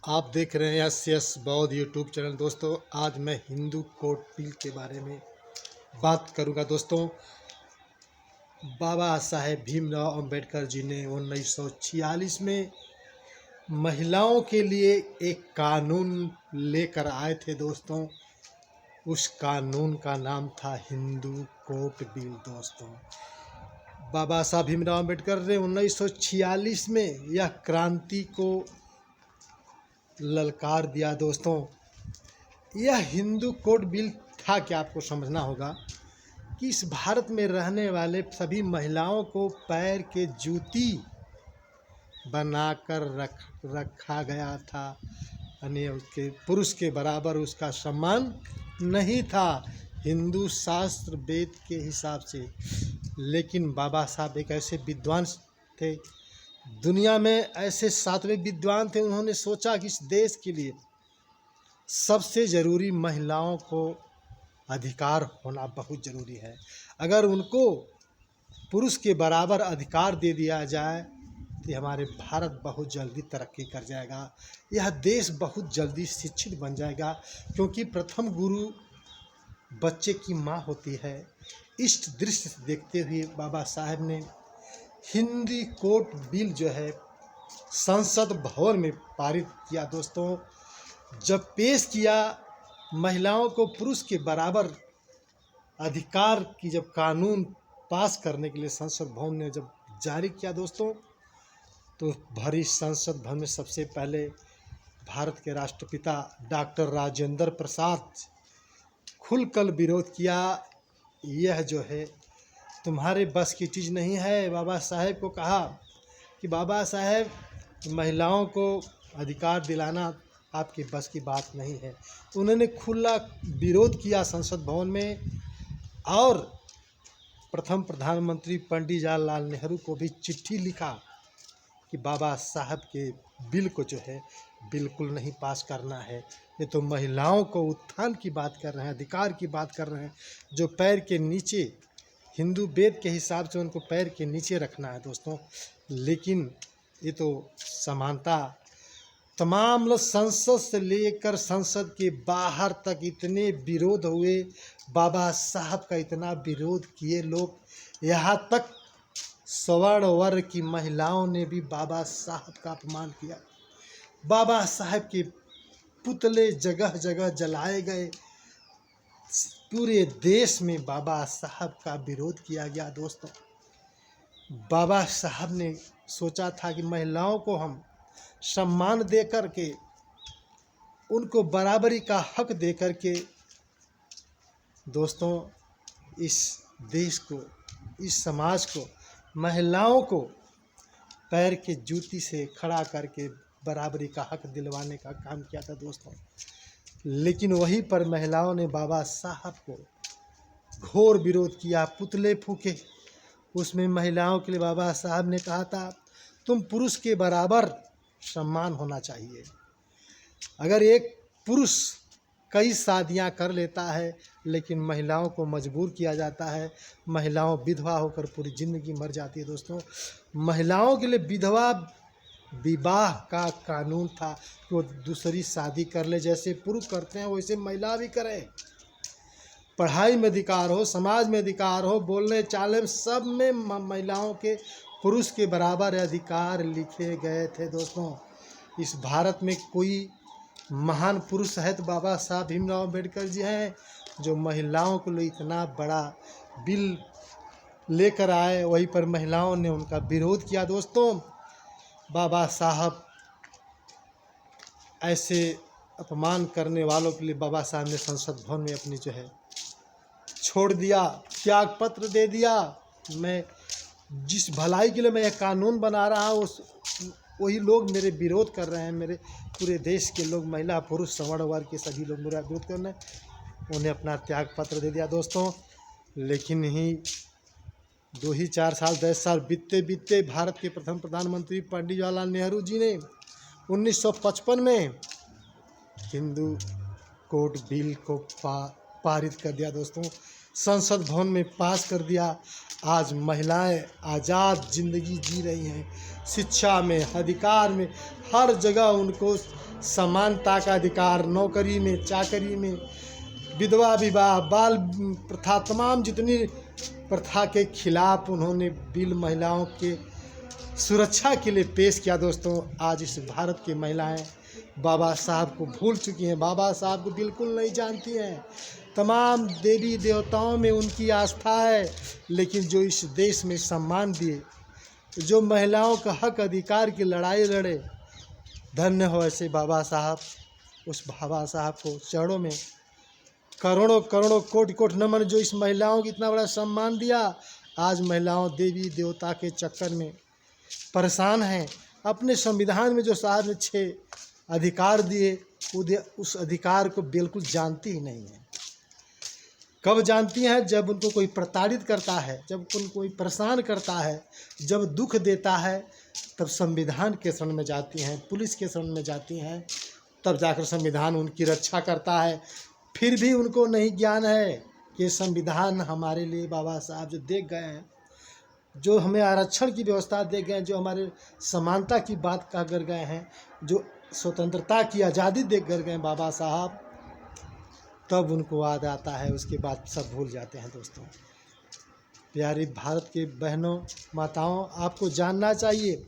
आप देख रहे हैं एस बौद्ध यूट्यूब चैनल। दोस्तों, आज मैं हिंदू कोड बिल के बारे में बात करूंगा। दोस्तों, बाबा साहेब भीमराव अंबेडकर जी ने 1946 में महिलाओं के लिए एक कानून लेकर आए थे। दोस्तों, उस कानून का नाम था हिंदू कोड बिल। दोस्तों, बाबा साहब भीमराव अंबेडकर ने 1946 में यह क्रांति को ललकार दिया। दोस्तों, यह हिंदू कोड बिल था क्या, आपको समझना होगा कि इस भारत में रहने वाले सभी महिलाओं को पैर के जूती बनाकर रखा गया था, यानी उसके पुरुष के बराबर उसका सम्मान नहीं था हिंदू शास्त्र वेद के हिसाब से। लेकिन बाबा साहब एक ऐसे विद्वान थे, दुनिया में ऐसे 7वें विद्वान थे। उन्होंने सोचा कि इस देश के लिए सबसे ज़रूरी महिलाओं को अधिकार होना बहुत ज़रूरी है। अगर उनको पुरुष के बराबर अधिकार दे दिया जाए तो हमारे भारत बहुत जल्दी तरक्की कर जाएगा, यह देश बहुत जल्दी शिक्षित बन जाएगा, क्योंकि प्रथम गुरु बच्चे की माँ होती है। इस दृश्य से देखते हुए बाबा साहब ने हिंदी कोड बिल जो है संसद भवन में पारित किया। दोस्तों, जब पेश किया, महिलाओं को पुरुष के बराबर अधिकार की जब कानून पास करने के लिए संसद भवन ने जब जारी किया, दोस्तों, तो भरी संसद भवन में सबसे पहले भारत के राष्ट्रपिता डॉक्टर राजेंद्र प्रसाद खुलकर विरोध किया। यह जो है तुम्हारे बस की चीज़ नहीं है। बाबा साहेब को कहा कि बाबा साहेब, महिलाओं को अधिकार दिलाना आपके बस की बात नहीं है। उन्होंने खुला विरोध किया संसद भवन में, और प्रथम प्रधानमंत्री पंडित जवाहरलाल नेहरू को भी चिट्ठी लिखा कि बाबा साहब के बिल को जो है बिल्कुल नहीं पास करना है। ये तो महिलाओं को उत्थान की बात कर रहे हैं, अधिकार की बात कर रहे हैं, जो पैर के नीचे हिंदू वेद के हिसाब से उनको पैर के नीचे रखना है। दोस्तों, लेकिन ये तो समानता, तमाम लोग संसद से लेकर संसद के बाहर तक इतने विरोध हुए, बाबा साहब का इतना विरोध किए लोग, यहाँ तक सवर्ण वर्ग की महिलाओं ने भी बाबा साहब का अपमान किया। बाबा साहब के पुतले जगह जगह जलाए गए, पूरे देश में बाबा साहब का विरोध किया गया। दोस्तों, बाबा साहब ने सोचा था कि महिलाओं को हम सम्मान दे कर के, उनको बराबरी का हक दे कर के, दोस्तों, इस देश को, इस समाज को, महिलाओं को पैर के जूती से खड़ा करके बराबरी का हक दिलवाने का काम किया था। दोस्तों, लेकिन वहीं पर महिलाओं ने बाबा साहब को घोर विरोध किया, पुतले फूके। उसमें महिलाओं के लिए बाबा साहब ने कहा था, तुम पुरुष के बराबर सम्मान होना चाहिए। अगर एक पुरुष कई शादियां कर लेता है, लेकिन महिलाओं को मजबूर किया जाता है, महिलाओं विधवा होकर पूरी ज़िंदगी मर जाती है। दोस्तों, महिलाओं के लिए विधवा विवाह का कानून था कि वो दूसरी शादी कर ले, जैसे पुरुष करते हैं वैसे महिला भी करें। पढ़ाई में अधिकार हो, समाज में अधिकार हो, बोलने चालने में, सब में महिलाओं के पुरुष के बराबर अधिकार लिखे गए थे। दोस्तों, इस भारत में कोई महान पुरुष है तो बाबा साहब भीमराव अंबेडकर जी हैं, जो महिलाओं के लिए इतना बड़ा बिल लेकर आए। वहीं पर महिलाओं ने उनका विरोध किया। दोस्तों, बाबा साहब ऐसे अपमान करने वालों के लिए बाबा साहब ने संसद भवन में अपनी जो है छोड़ दिया, त्याग पत्र दे दिया। मैं जिस भलाई के लिए मैं यह कानून बना रहा हूँ, वही लोग मेरे विरोध कर रहे हैं। मेरे पूरे देश के लोग, महिला पुरुष सवर्ण वर्ग के सभी लोग मेरा विरोध कर रहे हैं। उन्हें अपना त्याग पत्र दे दिया। दोस्तों, लेकिन ही 4 साल 10 साल बीतते बीतते भारत के प्रथम प्रधानमंत्री पंडित जवाहरलाल नेहरू जी ने 1955 में हिंदू कोड बिल को पारित कर दिया। दोस्तों, संसद भवन में पास कर दिया। आज महिलाएं आज़ाद ज़िंदगी जी रही हैं, शिक्षा में, अधिकार में, हर जगह उनको समानता का अधिकार, नौकरी में, चाकरी में, विधवा विवाह, बाल प्रथा, तमाम जितनी प्रथा के खिलाफ उन्होंने बिल महिलाओं के सुरक्षा के लिए पेश किया। दोस्तों, आज इस भारत की महिलाएं बाबा साहब को भूल चुकी हैं, बाबा साहब को बिल्कुल नहीं जानती हैं। तमाम देवी देवताओं में उनकी आस्था है, लेकिन जो इस देश में सम्मान दिए, जो महिलाओं का हक अधिकार की लड़ाई लड़े, धन्य हो ऐसे बाबा साहब। उस बाबा साहब को चरणों में करोड़ों करोड़ों कोटि कोटि नमन, जो इस महिलाओं को इतना बड़ा सम्मान दिया। आज महिलाओं देवी देवता के चक्कर में परेशान हैं। अपने संविधान में जो साहब ने 6 अधिकार दिए, उस अधिकार को बिल्कुल जानती ही नहीं है। कब जानती हैं? जब उनको कोई प्रताड़ित करता है, जब उनको कोई परेशान करता है, जब दुख देता है, तब संविधान के शरण में जाती हैं, पुलिस के शरण में जाती हैं, तब जाकर संविधान उनकी रक्षा करता है। फिर भी उनको नहीं ज्ञान है कि संविधान हमारे लिए बाबा साहब जो देख गए हैं, जो हमें आरक्षण की व्यवस्था दे गए हैं, जो हमारे समानता की बात कह कर गए हैं, जो स्वतंत्रता की आज़ादी दे कर गए बाबा साहब, तब उनको याद आता है, उसके बाद सब भूल जाते हैं। दोस्तों, प्यारी भारत के बहनों माताओं, आपको जानना चाहिए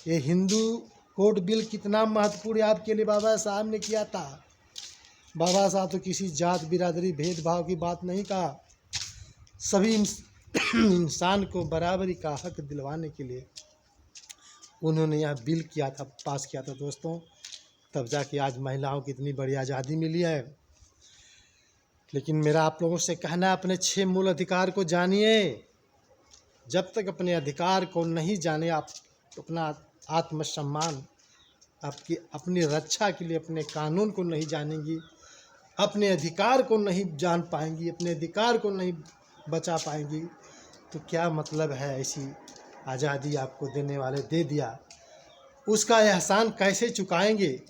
ये हिंदू कोड बिल कितना महत्वपूर्ण आपके लिए बाबा साहब ने किया था। बाबा साहब तो किसी जात बिरादरी भेदभाव की बात नहीं कहा, सभी इंसान को बराबरी का हक दिलवाने के लिए उन्होंने यह बिल किया था, पास किया था। दोस्तों, तब जाके आज महिलाओं की इतनी बड़ी आज़ादी मिली है। लेकिन मेरा आप लोगों से कहना है, अपने 6 मूल अधिकार को जानिए। जब तक अपने अधिकार को नहीं जाने, आप अपना आत्मसम्मान, आपकी अपनी रक्षा के लिए अपने कानून को नहीं जानेंगी, अपने अधिकार को नहीं जान पाएंगी, अपने अधिकार को नहीं बचा पाएंगी, तो क्या मतलब है? ऐसी आज़ादी आपको देने वाले दे दिया, उसका एहसान कैसे चुकाएंगे?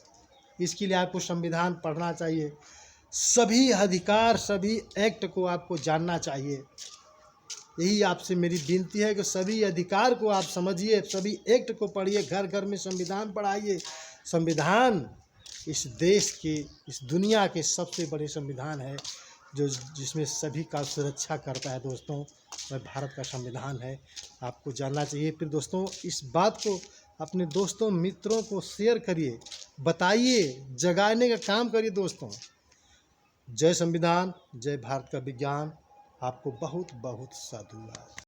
इसके लिए आपको संविधान पढ़ना चाहिए, सभी अधिकार, सभी एक्ट को आपको जानना चाहिए। यही आपसे मेरी विनती है कि सभी अधिकार को आप समझिए, सभी एक्ट को पढ़िए, घर घर में संविधान पढ़ाइए। संविधान इस देश के, इस दुनिया के सबसे बड़े संविधान है, जो जिसमें सभी का सुरक्षा करता है। दोस्तों, वह भारत का संविधान है, आपको जानना चाहिए। फिर दोस्तों, इस बात को अपने दोस्तों मित्रों को शेयर करिए, बताइए, जगाने का काम करिए। दोस्तों, जय संविधान, जय भारत का विज्ञान। आपको बहुत बहुत साधुवाद।